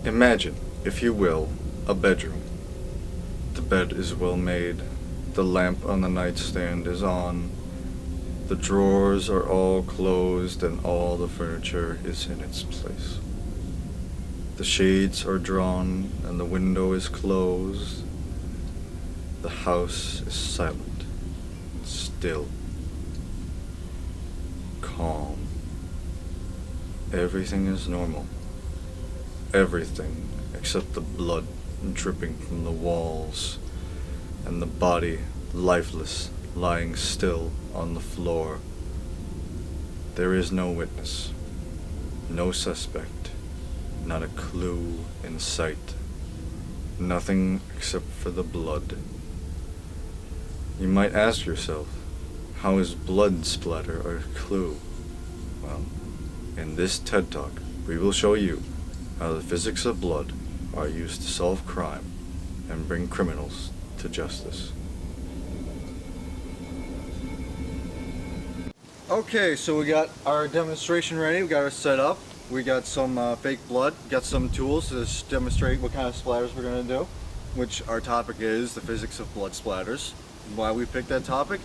Imagine, if you will, a bedroom. The bed is well made, the lamp on the nightstand is on, the drawers are all closed, and all the furniture is in its place. The shades are drawn, and the window is closed. The house is silent, still, calm. Everything is normal. Everything except the blood dripping from the walls and the body lifeless lying still on the floor. There is no witness, no suspect, not a clue in sight. Nothing except for the blood. You might ask yourself, how is blood splatter a clue? Well, in this TED Talk, we will show you how the physics of blood are used to solve crime and bring criminals to justice. Okay, so we got our demonstration ready. We got our setup. We got some fake blood. Got some tools to demonstrate what kind of splatters we're going to do, which our topic is the physics of blood splatters. Why we picked that topic?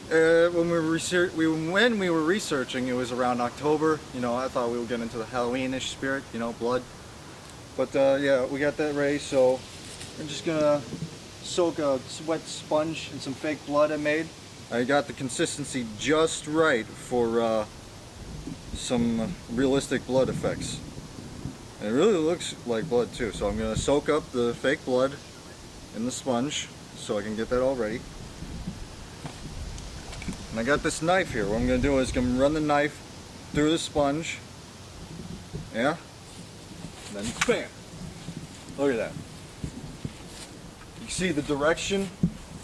When we were researching, it was around October. You know, I thought we would get into the Halloweenish spirit. You know, blood. But yeah, we got that ready. So we're just gonna soak a wet sponge in some fake blood I made. I got the consistency just right for some realistic blood effects. And it really looks like blood too. So I'm gonna soak up the fake blood in the sponge so I can get that all ready. And I got this knife here. What I'm going to do is I'm going to run the knife through the sponge. Yeah? And then bam! Look at that. You see the direction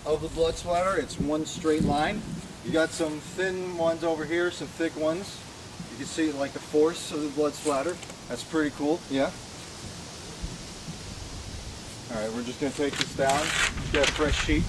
of the blood splatter? It's one straight line. You got some thin ones over here, some thick ones. You can see like the force of the blood splatter. That's pretty cool. Yeah? Alright, we're just going to take this down. Get a fresh sheet.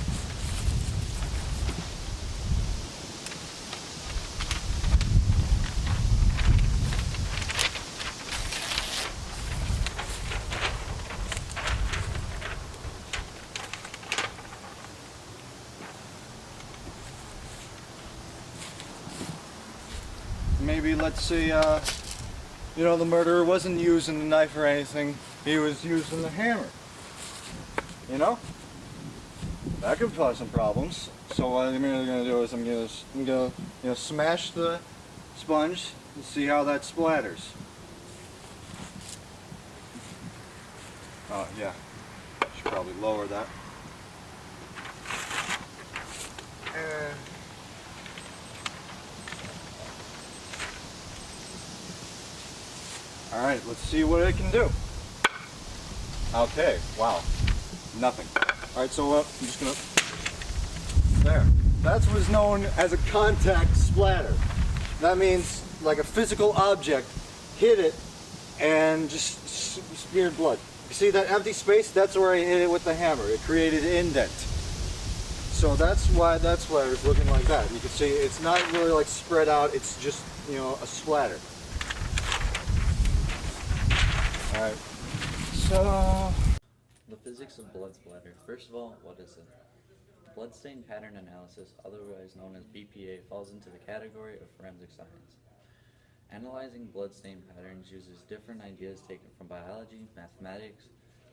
Maybe let's say, you know, the murderer wasn't using the knife or anything. He was using the hammer. You know? That could cause some problems. So what I'm really going to do is I'm going to smash the sponge and see how that splatters. Oh yeah, should probably lower that. Alright, let's see what it can do. Okay, wow. Nothing. Alright, so I'm just gonna... There. That's what's known as a contact splatter. That means like a physical object hit it and just smeared blood. You see that empty space? That's where I hit it with the hammer. It created an indent. So that's why it's looking like that. You can see it's not really like spread out, it's just, you know, a splatter. Alright, so... The physics of blood splatter. First of all, what is it? Bloodstain pattern analysis, otherwise known as BPA, falls into the category of forensic science. Analyzing bloodstain patterns uses different ideas taken from biology, mathematics,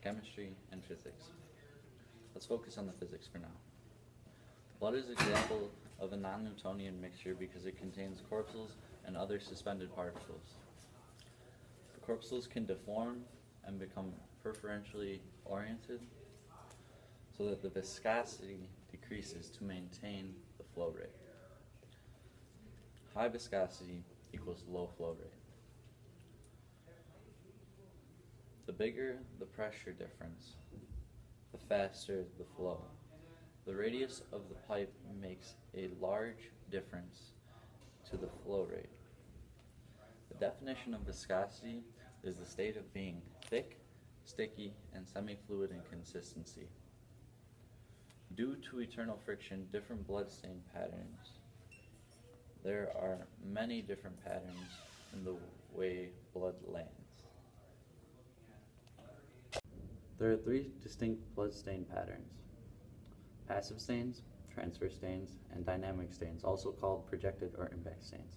chemistry, and physics. Let's focus on the physics for now. Blood is an example of a non-Newtonian mixture because it contains corpuscles and other suspended particles. The corpuscles can deform and become preferentially oriented so that the viscosity decreases to maintain the flow rate. High viscosity equals low flow rate. The bigger the pressure difference, the faster the flow. The radius of the pipe makes a large difference to the flow rate. The definition of viscosity is the state of being thick, sticky, and semi-fluid in consistency. Due to eternal friction, different bloodstain patterns. There are many different patterns in the way blood lands. There are three distinct blood stain patterns: passive stains, transfer stains, and dynamic stains, also called projected or impact stains.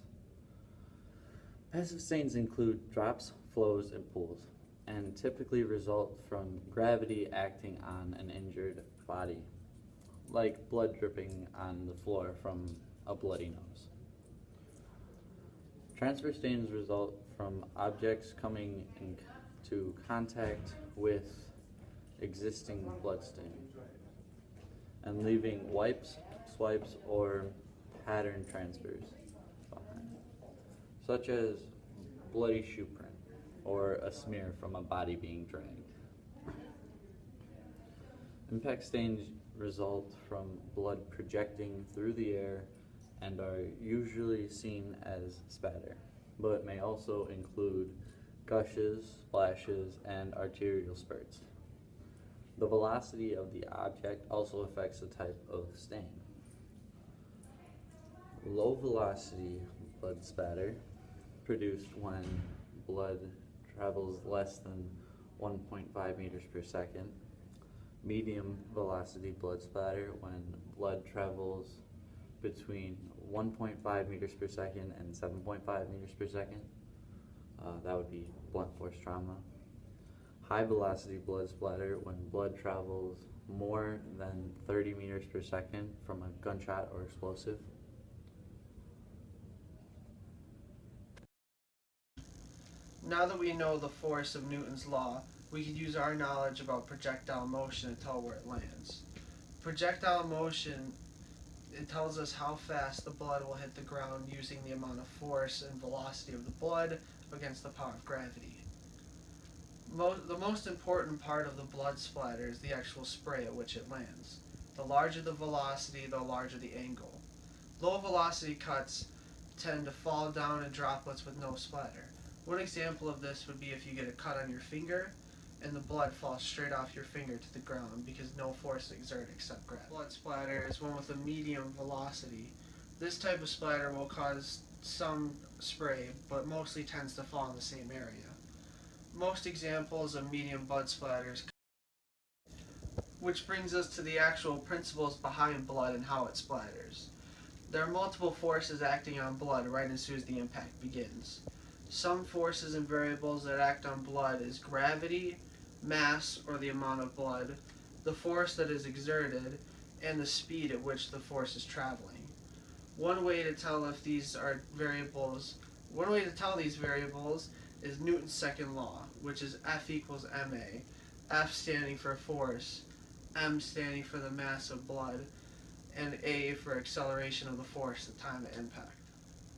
Passive stains include drops, flows, and pools, and typically result from gravity acting on an injured body, like blood dripping on the floor from a bloody nose. Transfer stains result from objects coming into contact with existing blood stain and leaving wipes, swipes, or pattern transfers behind, such as bloody shoe print or a smear from a body being dragged. Impact stains result from blood projecting through the air and are usually seen as spatter, but may also include gushes, splashes, and arterial spurts. The velocity of the object also affects the type of stain. Low velocity blood spatter, produced when blood travels less than 1.5 meters per second. Medium velocity blood splatter, when blood travels between 1.5 meters per second and 7.5 meters per second. That would be blunt force trauma. High velocity blood splatter, when blood travels more than 30 meters per second from a gunshot or explosive. Now that we know the force of Newton's law, we can use our knowledge about projectile motion to tell where it lands. Projectile motion, it tells us how fast the blood will hit the ground using the amount of force and velocity of the blood against the power of gravity. The most important part of the blood splatter is the actual spray at which it lands. The larger the velocity, the larger the angle. Low velocity cuts tend to fall down in droplets with no splatter. One example of this would be if you get a cut on your finger and the blood falls straight off your finger to the ground because no force exerted except gravity. Blood splatter is one with a medium velocity. This type of splatter will cause some spray, but mostly tends to fall in the same area. Most examples of medium blood splatters, which brings us to the actual principles behind blood and how it splatters. There are multiple forces acting on blood right as soon as the impact begins. Some forces and variables that act on blood is gravity, mass or the amount of blood, the force that is exerted, and the speed at which the force is traveling. One way to tell these variables is Newton's second law, which is F equals ma, F standing for force, m standing for the mass of blood, and a for acceleration of the force at the time of impact.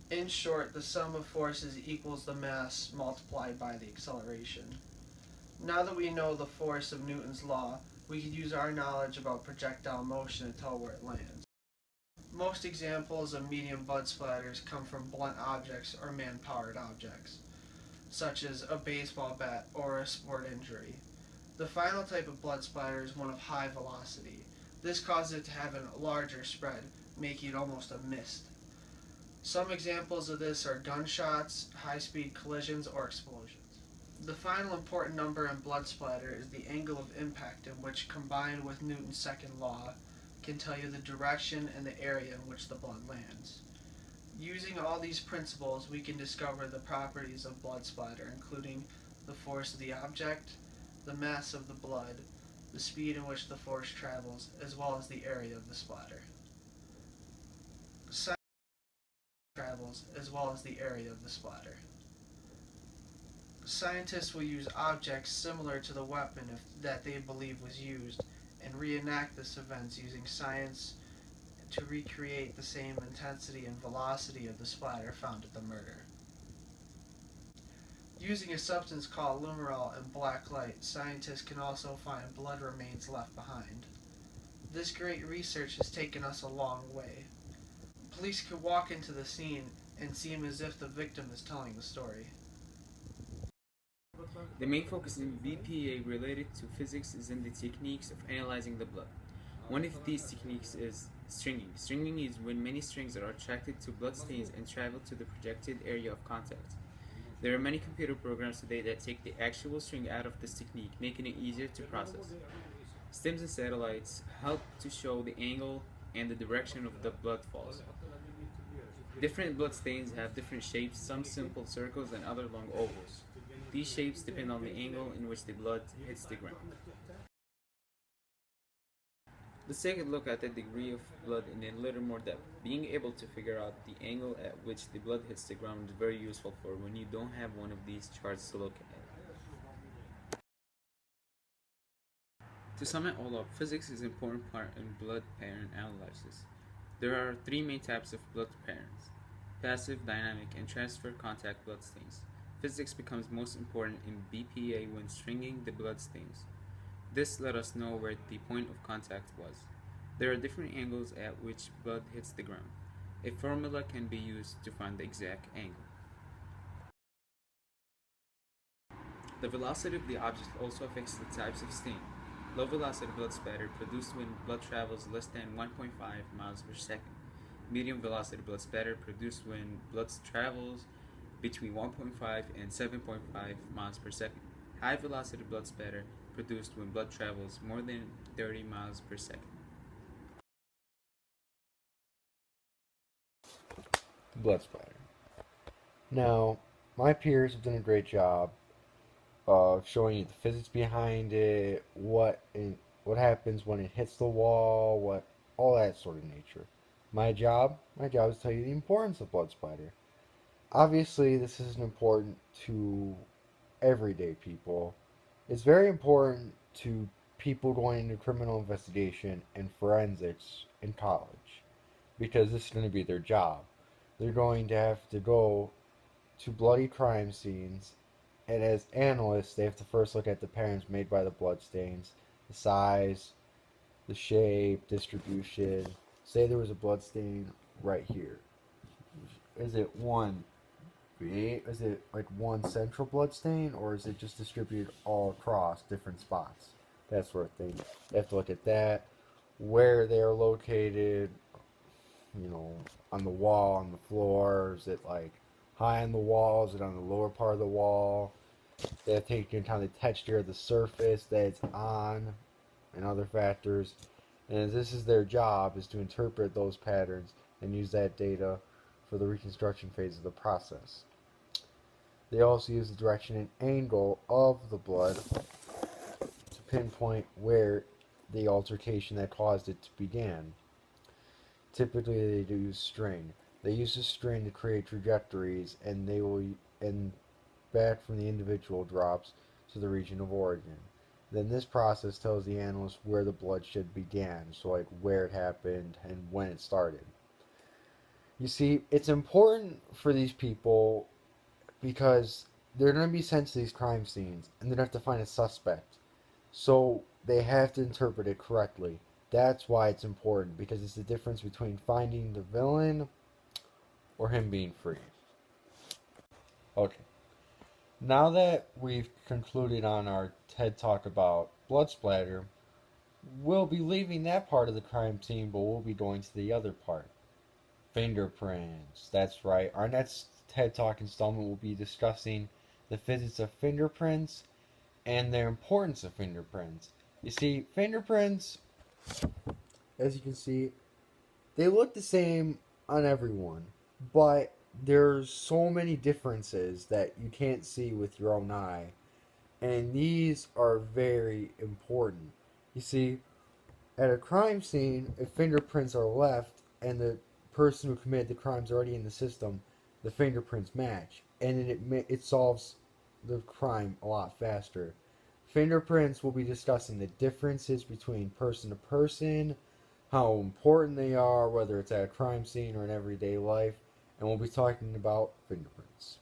In short, the sum of forces equals the mass multiplied by the acceleration. Now that we know the force of Newton's law, we can use our knowledge about projectile motion to tell where it lands. Most examples of medium blood splatters come from blunt objects or man-powered objects, such as a baseball bat or a sport injury. The final type of blood splatter is one of high velocity. This causes it to have a larger spread, making it almost a mist. Some examples of this are gunshots, high-speed collisions, or explosions. The final important number in blood splatter is the angle of impact, in which, combined with Newton's second law, can tell you the direction and the area in which the blood lands. Using all these principles, we can discover the properties of blood splatter, including the force of the object, the mass of the blood, the speed in which the force travels, as well as the area of the splatter. Scientists will use objects similar to the weapon that they believe was used and reenact this events using science to recreate the same intensity and velocity of the splatter found at the murder. Using a substance called luminol and black light, scientists can also find blood remains left behind. This great research has taken us a long way. Police could walk into the scene and seem as if the victim is telling the story. The main focus in BPA related to physics is in the techniques of analyzing the blood. One of these techniques is stringing. Stringing is when many strings are attracted to blood stains and travel to the projected area of contact. There are many computer programs today that take the actual string out of this technique, making it easier to process. Stems and satellites help to show the angle and the direction of the blood falls. Different blood stains have different shapes, some simple circles and other long ovals. These shapes depend on the angle in which the blood hits the ground. Let's take a look at the degree of blood in a little more depth. Being able to figure out the angle at which the blood hits the ground is very useful for when you don't have one of these charts to look at. To sum it all up, physics is an important part in blood pattern analysis. There are three main types of blood patterns: passive, dynamic, and transfer contact blood stains. Physics becomes most important in BPA when stringing the blood stains. This let us know where the point of contact was. There are different angles at which blood hits the ground. A formula can be used to find the exact angle. The velocity of the object also affects the types of stain. Low velocity blood spatter produced when blood travels less than 1.5 miles per second. Medium velocity blood spatter produced when blood travels between 1.5 and 7.5 miles per second. High velocity blood spatter produced when blood travels more than 30 miles per second. Blood splatter. Now, my peers have done a great job of showing you the physics behind it, what happens when it hits the wall, what all that sort of nature. My job is to tell you the importance of blood splatter. Obviously, this isn't important to everyday people. It's very important to people going into criminal investigation and forensics in college because this is going to be their job. They're going to have to go to bloody crime scenes, and as analysts, they have to first look at the patterns made by the bloodstains, the size, the shape, distribution. Say there was a bloodstain right here. Is it one big? Is it like one central bloodstain, or is it just distributed all across different spots? That sort of thing. You have to look at that, where they are located, on the wall, on the floor. Is it like high on the wall? Is it on the lower part of the wall? They have to take into account the texture of the surface that it's on and other factors. And this is their job, is to interpret those patterns and use that data for the reconstruction phase of the process. They also use the direction and angle of the blood to pinpoint where the altercation that caused it to begin. Typically, they use string. They use the string to create trajectories, and back from the individual drops to the region of origin. Then this process tells the analyst where the bloodshed began, so like where it happened and when it started. You see, it's important for these people because they're going to be sent to these crime scenes and they're going to have to find a suspect. So they have to interpret it correctly. That's why it's important, because it's the difference between finding the villain or him being free. Okay. Now that we've concluded on our TED Talk about blood splatter, we'll be leaving that part of the crime scene, but we'll be going to the other part. Fingerprints. That's right. Our next TED Talk installment will be discussing the physics of fingerprints and the importance of fingerprints. You see, fingerprints, as you can see, they look the same on everyone, but there's so many differences that you can't see with your own eye, and these are very important. You see, at a crime scene, if fingerprints are left and the person who committed the crime is already in the system, the fingerprints match, and it solves the crime a lot faster. Fingerprints will be discussing the differences between person to person, how important they are, whether it's at a crime scene or in everyday life, and we'll be talking about fingerprints.